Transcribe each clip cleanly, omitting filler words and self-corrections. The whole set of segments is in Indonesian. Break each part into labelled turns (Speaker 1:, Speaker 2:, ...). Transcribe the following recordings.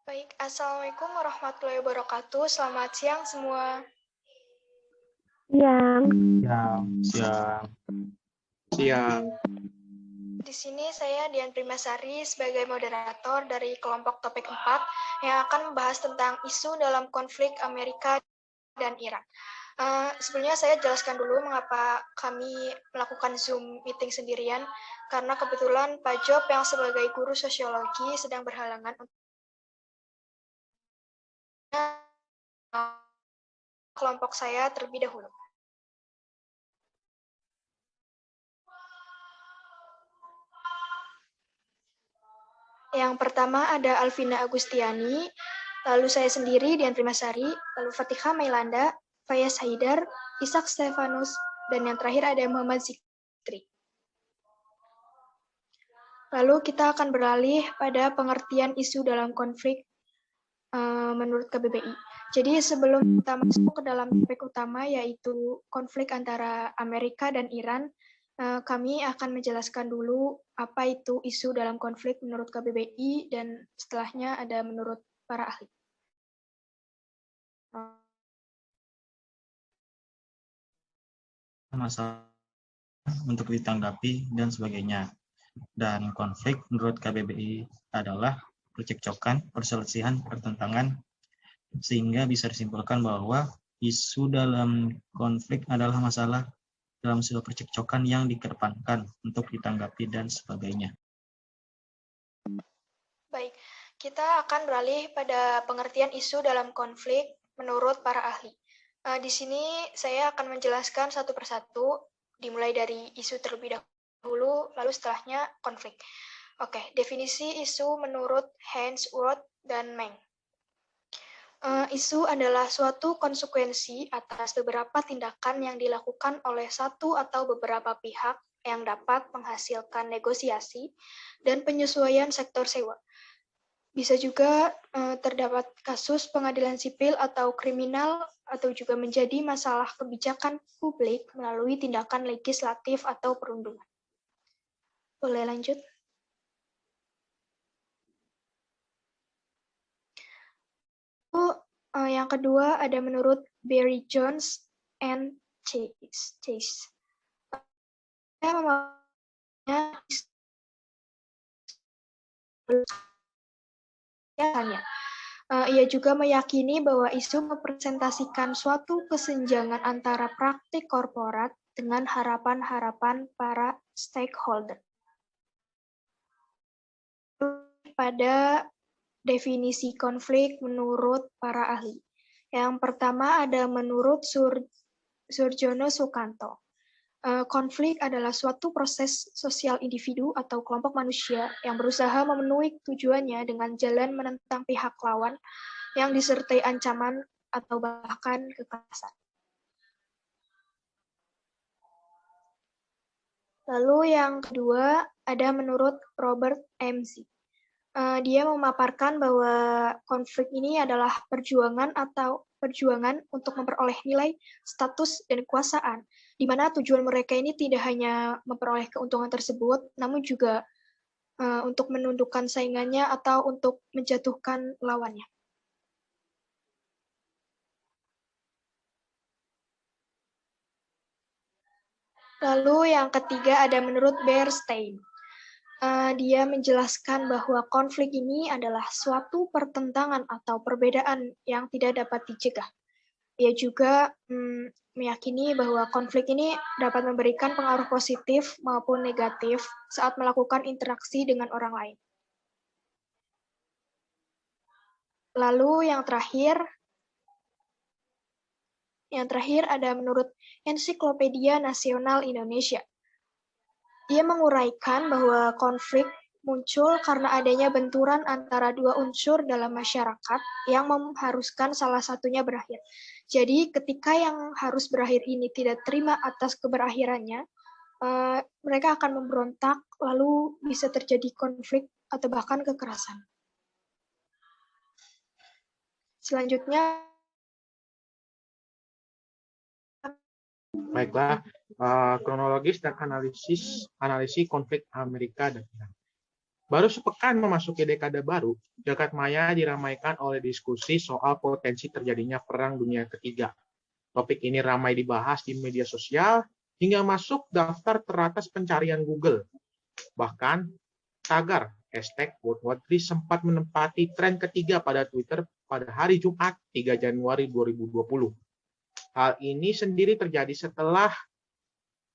Speaker 1: Baik, Assalamualaikum warahmatullahi wabarakatuh. Selamat siang semua.
Speaker 2: Siang.
Speaker 3: Siang. Siang.
Speaker 1: Di sini saya Dian Primasari sebagai moderator dari kelompok topik 4 yang akan membahas tentang isu dalam konflik Amerika dan Iran. Sebelumnya saya jelaskan dulu mengapa kami melakukan Zoom meeting sendirian, karena kebetulan Pak Job yang sebagai guru sosiologi sedang berhalangan untuk kelompok saya terlebih dahulu. Yang pertama ada Alvina Agustiani, lalu saya sendiri, Dian Primasari, lalu Fatihah Mailanda, Fayaz Haidar, Ishak Stefanus, dan yang terakhir ada Muhammad Zikri. Lalu kita akan beralih pada pengertian isu dalam konflik menurut KBBI. Jadi sebelum kita masuk ke dalam topik utama, yaitu konflik antara Amerika dan Iran, kami akan menjelaskan dulu apa itu isu dalam konflik menurut KBBI, dan setelahnya ada menurut para ahli.
Speaker 3: Masalah untuk ditanggapi dan sebagainya. Dan konflik menurut KBBI adalah percekcokan, perselisihan, pertentangan, sehingga bisa disimpulkan bahwa isu dalam konflik adalah masalah dalam sebuah percekcokan yang dikedepankan untuk ditanggapi dan sebagainya.
Speaker 1: Baik, kita akan beralih pada pengertian isu dalam konflik menurut para ahli. Di sini saya akan menjelaskan satu persatu, dimulai dari isu terlebih dahulu, lalu setelahnya konflik. Oke, definisi isu menurut Hainsworth dan Meng. Isu adalah suatu konsekuensi atas beberapa tindakan yang dilakukan oleh satu atau beberapa pihak yang dapat menghasilkan negosiasi dan penyesuaian sektor sewa. Bisa juga terdapat kasus pengadilan sipil atau kriminal, atau juga menjadi masalah kebijakan publik melalui tindakan legislatif atau perundungan. Boleh lanjut? Yang kedua ada menurut Barry Jones and Chase. Ia juga meyakini bahwa isu merepresentasikan suatu kesenjangan antara praktik korporat dengan harapan-harapan para stakeholder. Pada definisi konflik menurut para ahli. Yang pertama ada menurut Surjono Sukanto. Konflik adalah suatu proses sosial individu atau kelompok manusia yang berusaha memenuhi tujuannya dengan jalan menentang pihak lawan yang disertai ancaman atau bahkan kekerasan. Lalu yang kedua ada menurut Robert M.Z. Dia memaparkan bahwa konflik ini adalah perjuangan untuk memperoleh nilai, status, dan kekuasaan, di mana tujuan mereka ini tidak hanya memperoleh keuntungan tersebut, namun juga untuk menundukkan saingannya atau untuk menjatuhkan lawannya. Lalu yang ketiga ada menurut Bernstein. Dia menjelaskan bahwa konflik ini adalah suatu pertentangan atau perbedaan yang tidak dapat dicegah. Ia juga meyakini bahwa konflik ini dapat memberikan pengaruh positif maupun negatif saat melakukan interaksi dengan orang lain. Lalu yang terakhir ada menurut Ensiklopedia Nasional Indonesia. Ia menguraikan bahwa konflik muncul karena adanya benturan antara dua unsur dalam masyarakat yang mengharuskan salah satunya berakhir. Jadi ketika yang harus berakhir ini tidak terima atas keberakhirannya, mereka akan memberontak, lalu bisa terjadi konflik atau bahkan kekerasan. Selanjutnya,
Speaker 4: Baiklah, kronologis dan analisis konflik Amerika dan Iran.
Speaker 2: Baru sepekan memasuki dekade baru, jagat maya diramaikan oleh diskusi soal potensi terjadinya Perang Dunia Ketiga. Topik ini ramai dibahas di media sosial hingga masuk daftar teratas pencarian Google. Bahkan, tagar hashtag World War III sempat menempati tren ketiga pada Twitter pada hari Jumat 3 Januari 2020. Hal ini sendiri terjadi setelah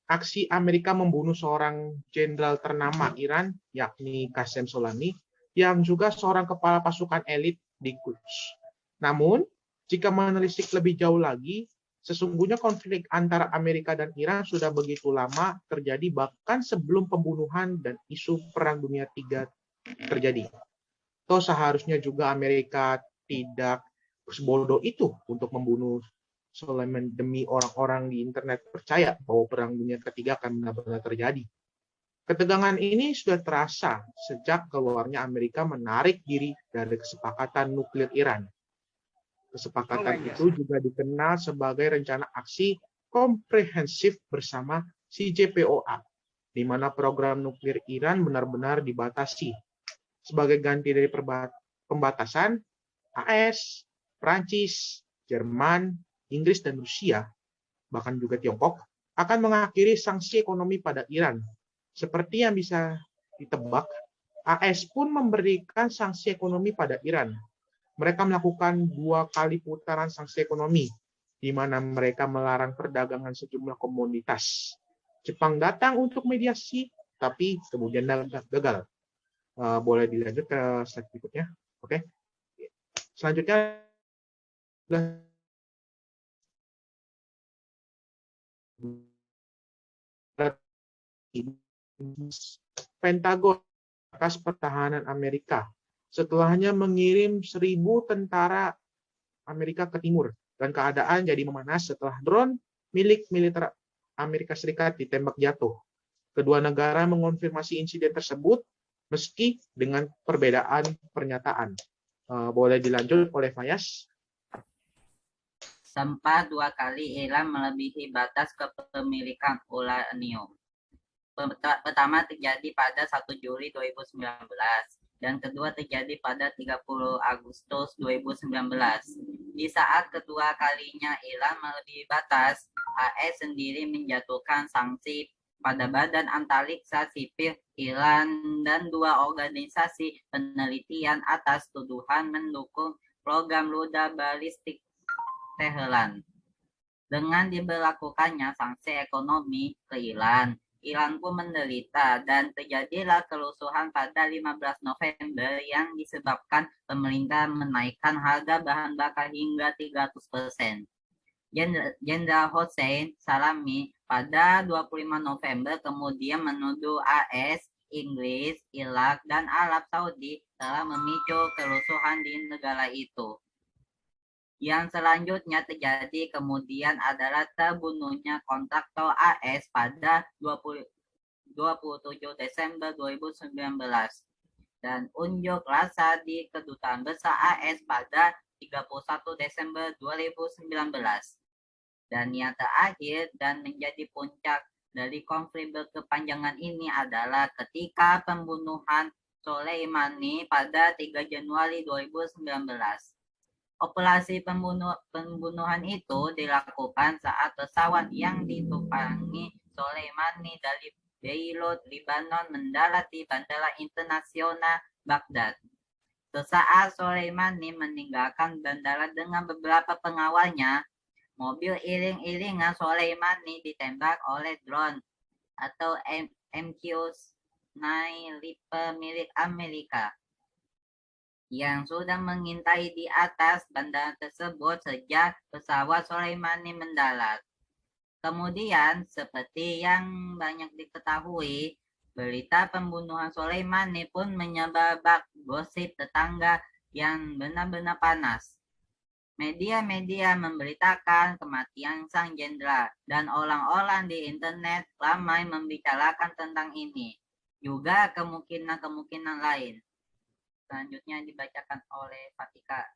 Speaker 2: aksi Amerika membunuh seorang jenderal ternama Iran, yakni Qasem Soleimani, yang juga seorang kepala pasukan elit di Quds. Namun, jika menelisik lebih jauh lagi, sesungguhnya konflik antara Amerika dan Iran sudah begitu lama terjadi bahkan sebelum pembunuhan dan isu Perang Dunia III terjadi. Toh seharusnya juga Amerika tidak sebodoh itu untuk membunuh Soleimani demi orang-orang di internet percaya bahwa Perang Dunia Ketiga akan benar-benar terjadi. Ketegangan ini sudah terasa sejak keluarnya Amerika menarik diri dari kesepakatan nuklir Iran. Kesepakatan itu juga dikenal sebagai rencana aksi komprehensif bersama CJPOA, di mana program nuklir Iran benar-benar dibatasi. Sebagai ganti dari pembatasan, AS, Prancis, Jerman, Inggris, dan Rusia, bahkan juga Tiongkok, akan mengakhiri sanksi ekonomi pada Iran. Seperti yang bisa ditebak, AS pun memberikan sanksi ekonomi pada Iran. Mereka melakukan 2 kali putaran sanksi ekonomi, di mana mereka melarang perdagangan sejumlah komoditas. Jepang datang untuk mediasi, tapi kemudian gagal. Boleh dilanjut ke slide berikutnya. Oke. Selanjutnya, Pentagon, Markas Pertahanan Amerika, setelahnya mengirim 1.000 tentara Amerika ke timur, dan keadaan jadi memanas setelah drone milik militer Amerika Serikat ditembak jatuh. Kedua negara mengonfirmasi insiden tersebut meski dengan perbedaan pernyataan. Boleh dilanjut oleh Fayas.
Speaker 4: Sempat 2 kali Iran melebihi batas kepemilikan uranium. Pertama terjadi pada 1 Juli 2019 dan kedua terjadi pada 30 Agustus 2019. Di saat kedua kalinya Iran melebihi batas, AS sendiri menjatuhkan sanksi pada Badan Antariksa Sipil Iran dan 2 organisasi penelitian atas tuduhan mendukung program rudal balistik Teheran. Dengan diberlakukannya sanksi ekonomi ke Iran, Iran pun menderita dan terjadilah kerusuhan pada 15 November yang disebabkan pemerintah menaikkan harga bahan bakar hingga 300%. Jenderal Hossein Salami pada 25 November kemudian menuduh AS, Inggris, Irak, dan Arab Saudi telah memicu kerusuhan di negara itu. Yang selanjutnya terjadi kemudian adalah terbunuhnya kontraktor AS pada 27 Desember 2019 dan unjuk rasa di Kedutaan Besar AS pada 31 Desember 2019. Dan yang terakhir dan menjadi puncak dari konflik berkepanjangan ini adalah ketika pembunuhan Soleimani pada 3 Januari 2019. Operasi pembunuhan itu dilakukan saat pesawat yang ditumpangi Soleimani dari Beirut, Lebanon mendarat di Bandara Internasional Baghdad. Sesaat Soleimani meninggalkan bandara dengan beberapa pengawalnya, mobil iring-iringan Soleimani ditembak oleh drone atau MQ-9 Reaper milik Amerika yang sudah mengintai di atas bandara tersebut sejak pesawat Soleimani mendarat. Kemudian, seperti yang banyak diketahui, berita pembunuhan Soleimani pun menyebar bak gosip tetangga yang benar-benar panas. Media-media memberitakan kematian sang jenderal dan orang-orang di internet ramai membicarakan tentang ini. Juga kemungkinan-kemungkinan lain. Selanjutnya dibacakan oleh Fatika.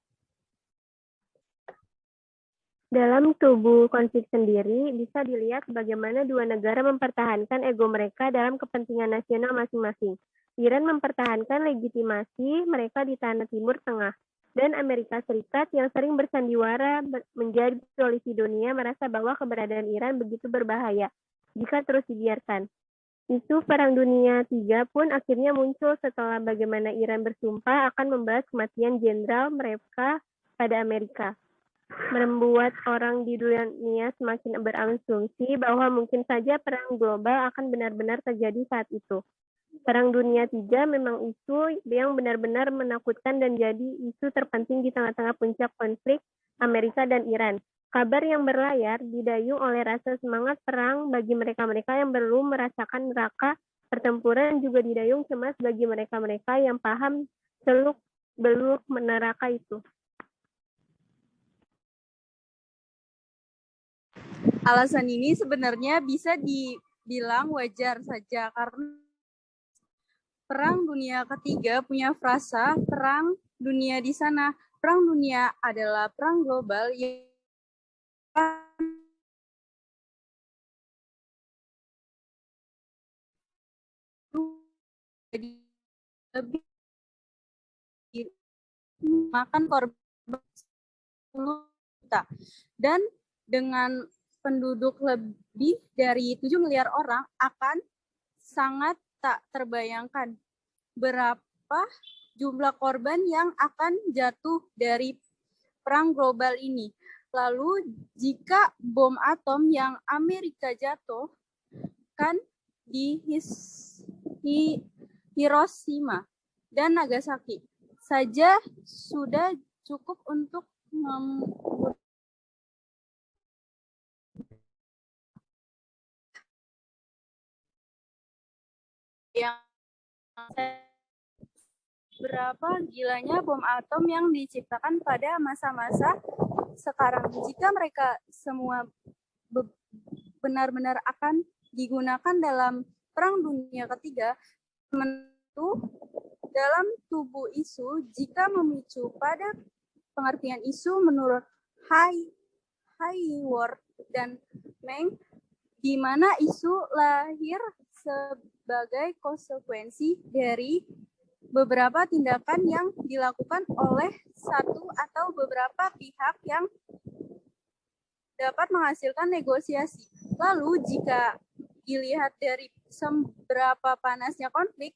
Speaker 5: Dalam tubuh konflik sendiri, bisa dilihat bagaimana dua negara mempertahankan ego mereka dalam kepentingan nasional masing-masing. Iran mempertahankan legitimasi mereka di tanah Timur Tengah, dan Amerika Serikat yang sering bersandiwara menjadi solusi dunia merasa bahwa keberadaan Iran begitu berbahaya jika terus dibiarkan. Isu Perang Dunia III pun akhirnya muncul setelah bagaimana Iran bersumpah akan membalas kematian jenderal mereka pada Amerika, membuat orang di dunia semakin berasumsi bahwa mungkin saja perang global akan benar-benar terjadi saat itu. Perang Dunia III memang isu yang benar-benar menakutkan dan jadi isu terpenting di tengah-tengah puncak konflik Amerika dan Iran. Kabar yang berlayar didayung oleh rasa semangat perang bagi mereka-mereka yang belum merasakan neraka pertempuran, juga didayung cemas bagi mereka-mereka yang paham seluk-beluk neraka itu.
Speaker 6: Alasan ini sebenarnya bisa dibilang wajar saja karena Perang Dunia Ketiga punya frasa perang dunia di sana. Perang dunia adalah perang global yang lebih makan korban 10 juta. Dan dengan penduduk lebih dari 7 miliar orang akan sangat tak terbayangkan berapa jumlah korban yang akan jatuh dari perang global ini. Lalu jika bom atom yang Amerika jatuhkan di Hiroshima dan Nagasaki saja sudah cukup untuk yang berapa gilanya bom atom yang diciptakan pada masa-masa sekarang. Jika mereka semua benar-benar akan digunakan dalam Perang Dunia Ketiga, tentu dalam tubuh isu jika memicu pada pengertian isu menurut Hayward dan Meng, di mana isu lahir sebagai konsekuensi dari beberapa tindakan yang dilakukan oleh satu atau beberapa pihak yang dapat menghasilkan negosiasi. Lalu jika dilihat dari seberapa panasnya konflik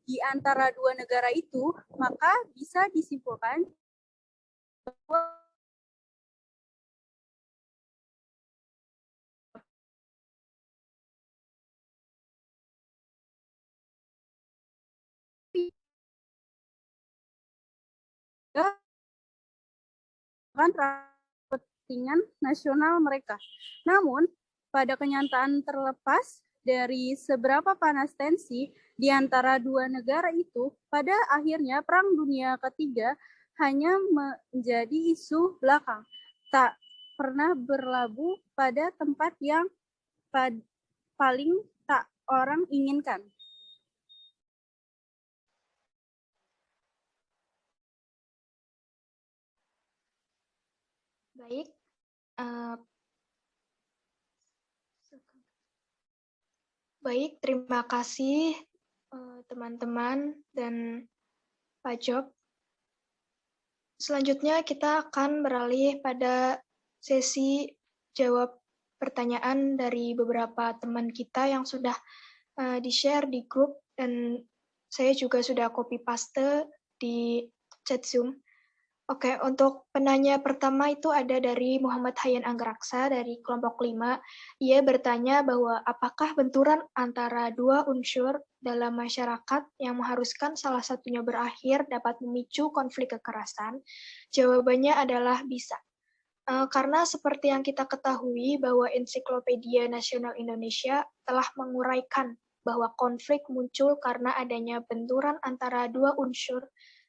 Speaker 6: di antara dua negara itu, maka bisa disimpulkan bahwa kepentingan nasional mereka. Namun, pada kenyataan terlepas dari seberapa panas tensi di antara dua negara itu, pada akhirnya Perang Dunia Ketiga hanya menjadi isu belakang, tak pernah berlabuh pada tempat yang paling tak orang inginkan.
Speaker 1: Baik, terima kasih teman-teman dan Pak Job. Selanjutnya kita akan beralih pada sesi jawab pertanyaan dari beberapa teman kita yang sudah di-share di grup, dan saya juga sudah copy paste di chat Zoom. Oke, untuk penanya pertama itu ada dari Muhammad Hayyan Anggraksa dari kelompok 5. Ia bertanya bahwa apakah benturan antara dua unsur dalam masyarakat yang mengharuskan salah satunya berakhir dapat memicu konflik kekerasan? Jawabannya adalah bisa. Karena seperti yang kita ketahui bahwa Ensiklopedia Nasional Indonesia telah menguraikan bahwa konflik muncul karena adanya benturan antara dua unsur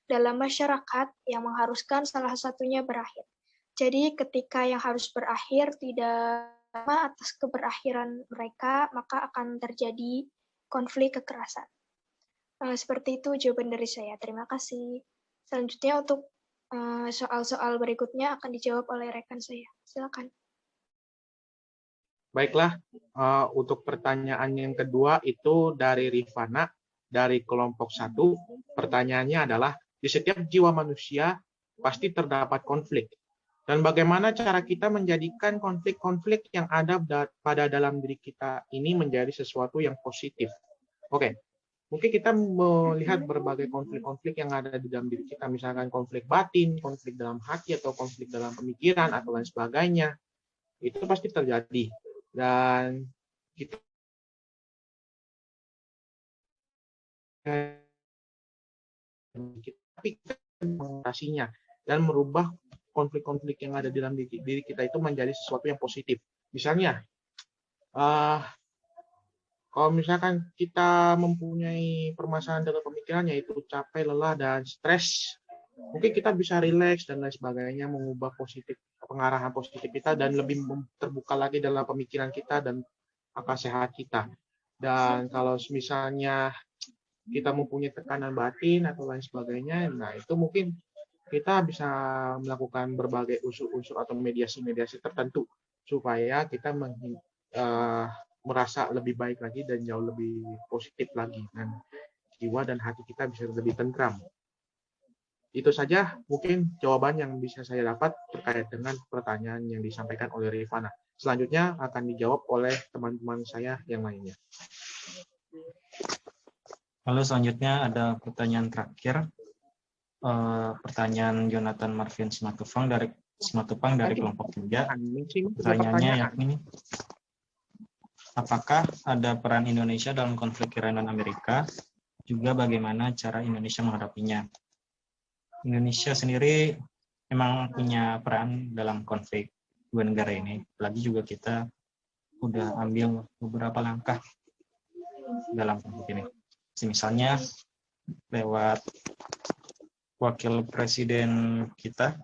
Speaker 1: dalam masyarakat yang mengharuskan salah satunya berakhir. Jadi ketika yang harus berakhir tidak lama atas keberakhiran mereka, maka akan terjadi konflik kekerasan. Seperti itu jawaban dari saya. Terima kasih. Selanjutnya untuk soal-soal berikutnya akan dijawab oleh rekan saya. Silakan.
Speaker 2: Baiklah, untuk pertanyaan yang kedua itu dari Rifana. dari kelompok 1, pertanyaannya adalah, di setiap jiwa manusia pasti terdapat konflik. Dan bagaimana cara kita menjadikan konflik-konflik yang ada pada dalam diri kita ini menjadi sesuatu yang positif. Oke, mungkin kita melihat berbagai konflik-konflik yang ada di dalam diri kita, misalkan konflik batin, konflik dalam hati, atau konflik dalam pemikiran, atau lain sebagainya. Itu pasti terjadi. Dan kita mengatasinya dan merubah konflik-konflik yang ada di dalam diri kita itu menjadi sesuatu yang positif. Misalnya, kalau misalkan kita mempunyai permasalahan dalam pemikiran, yaitu capek, lelah, dan stres, mungkin kita bisa rileks dan lain sebagainya, mengubah pengarahan positif kita dan lebih terbuka lagi dalam pemikiran kita dan akal sehat kita. Dan kalau misalnya kita mempunyai tekanan batin atau lain sebagainya, nah itu mungkin kita bisa melakukan berbagai unsur-unsur atau mediasi-mediasi tertentu supaya kita merasa lebih baik lagi dan jauh lebih positif lagi, dan jiwa dan hati kita bisa lebih tentram. Itu saja mungkin jawaban yang bisa saya dapat terkait dengan pertanyaan yang disampaikan oleh Rifana. Selanjutnya akan dijawab oleh teman-teman saya yang lainnya.
Speaker 3: Lalu selanjutnya ada pertanyaan terakhir. Pertanyaan Jonathan Marvin Simatupang dari kelompok 3. Pertanyaannya yakni, apakah ada peran Indonesia dalam konflik Iran dan Amerika? Juga bagaimana cara Indonesia menghadapinya? Indonesia sendiri memang punya peran dalam konflik dua negara ini. Lagi juga kita udah ambil beberapa langkah dalam konflik ini. Misalnya lewat Wakil Presiden kita,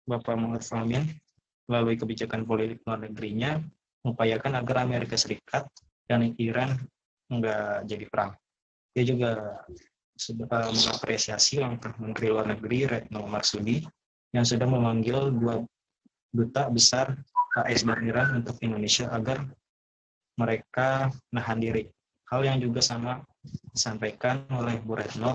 Speaker 3: Bapak Ma'ruf Amin, melalui kebijakan politik luar negerinya, mengupayakan agar Amerika Serikat dan Iran nggak jadi perang. Dia juga mengapresiasi langkah Menteri Luar Negeri Retno Marsudi yang sudah memanggil 2 duta besar AS dan Iran untuk Indonesia agar mereka nahan diri. Hal yang juga sama disampaikan oleh Bu Retno.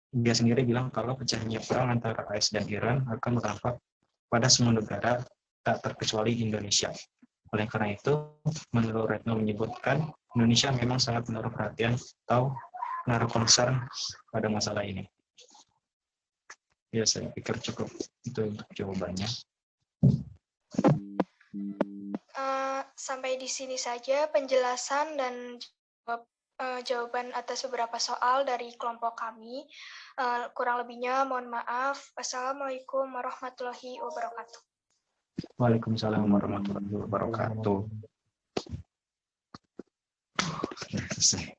Speaker 3: Dia sendiri bilang kalau pecahnya perang antara AS dan Iran akan berdampak pada semua negara, tak terkecuali Indonesia. Oleh karena itu, menurut Retno menyebutkan Indonesia memang sangat menaruh perhatian atau menaruh concern pada masalah ini. Ya, saya pikir cukup itu untuk jawabannya.
Speaker 1: Sampai di sini saja penjelasan dan jawaban atas beberapa soal dari kelompok kami. Kurang lebihnya mohon maaf. Wassalamualaikum warahmatullahi wabarakatuh.
Speaker 3: Waalaikumsalam warahmatullahi wabarakatuh. Selesai.